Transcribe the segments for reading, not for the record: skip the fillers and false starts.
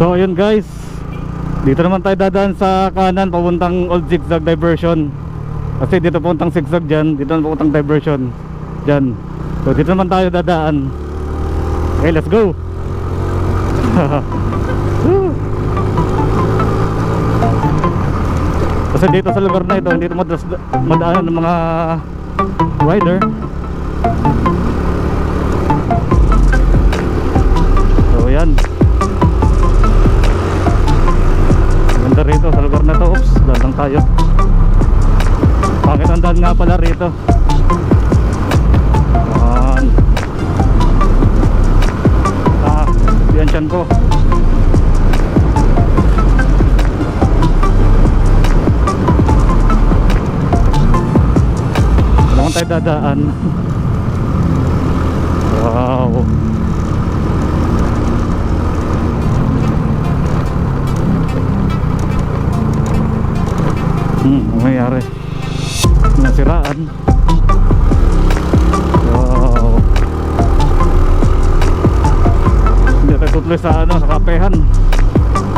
So ayun guys, dito naman tayo dadaan sa kanan papuntang Old Zigzag Diversion. Kasi dito papuntang zigzag dyan, dito naman papuntang diversion dyan. So dito naman tayo dadaan. Okay, let's go. Kasi dito sa lugar na ito, dito madaanan ng mga rider. So yan, ganda rito sa lugar na to. Oops, daan lang tayo. Bakit ang daan nga pala rito? Yan. Yan tiyan ko. Naman tayo dadaan. Wow. Ang nangyari, nasiraan. Wow. Hindi tayo tutuloy sa sa kapehan.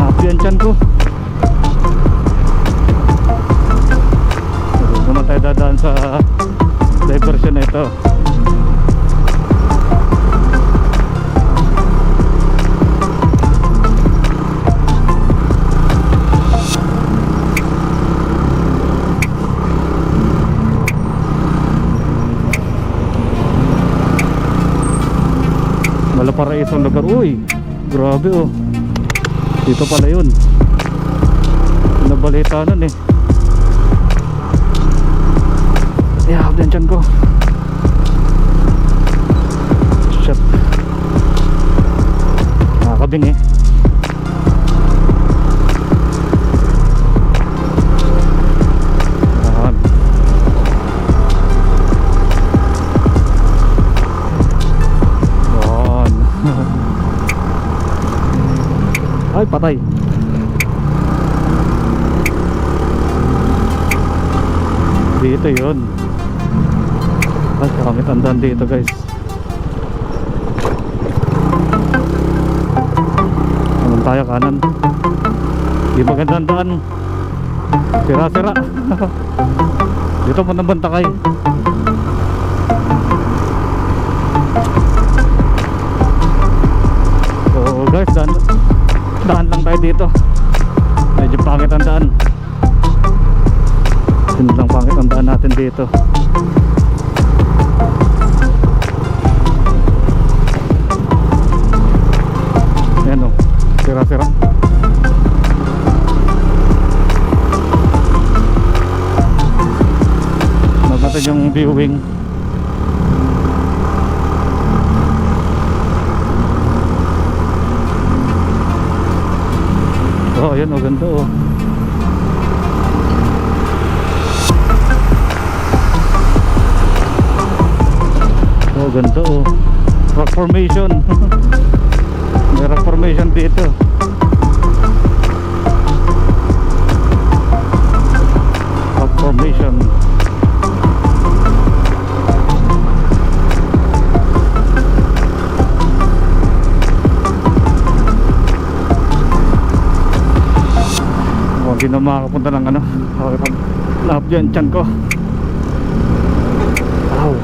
Happy ang tiyan ko. Naman tayo dadaan sa diversion na ito. Malaparaíso ang lugar. Uy, grabe oh. Dito pala yun. Nabalita nun eh. Ihahap din tiyan ko. Shit. Nakakabing eh. Ayan. Ayan. Ay, patay. Dito yun. Ay, kami tandaan dito guys. Naman tayo kanan. Di magandang daan. Sira-sira. Dito mo nang bantakay. So guys, daan lang tayo dito. Medyo pangit ang daan. Yun lang pangit ang daan natin dito. Yan o, sira-sira. Natin yung viewing. Oh, yan o, ganda o. Oh, ganda o. Rock formation. May rock formation dito. Rock formation. Hindi na makakapunta ng lahap dyan tiyan ko. Wow.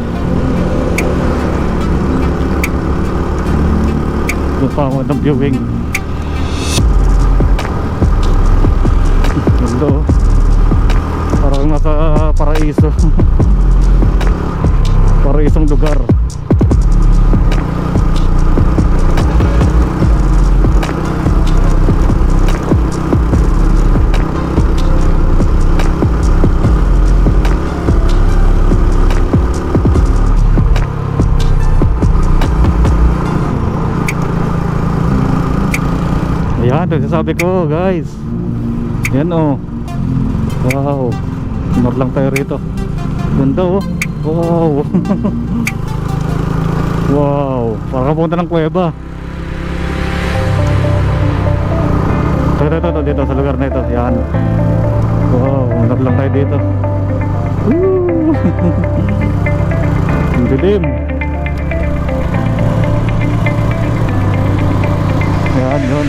Doon pa ako ng viewing. Ganda oh. Parang nasa paraiso. Paraisong lugar. Yan, nagsasabi ko guys. Yan oh. Wow. Nor lang tayo rito. Ganda oh. Wow. Wow. Parang kapunta ng kuweba. Ito, dito sa lugar na ito. Yan. Wow, nor lang tayo dito. Woo. Ang dilim. Yan, yun.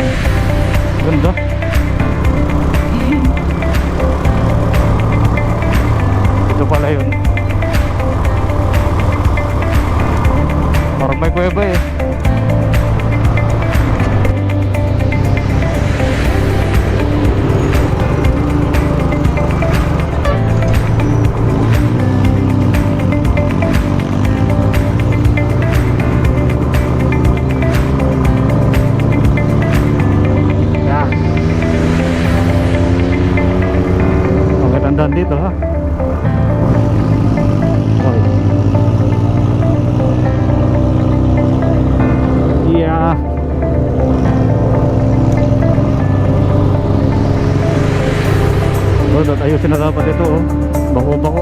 ayusin na dapat ito oh. Bako-bako.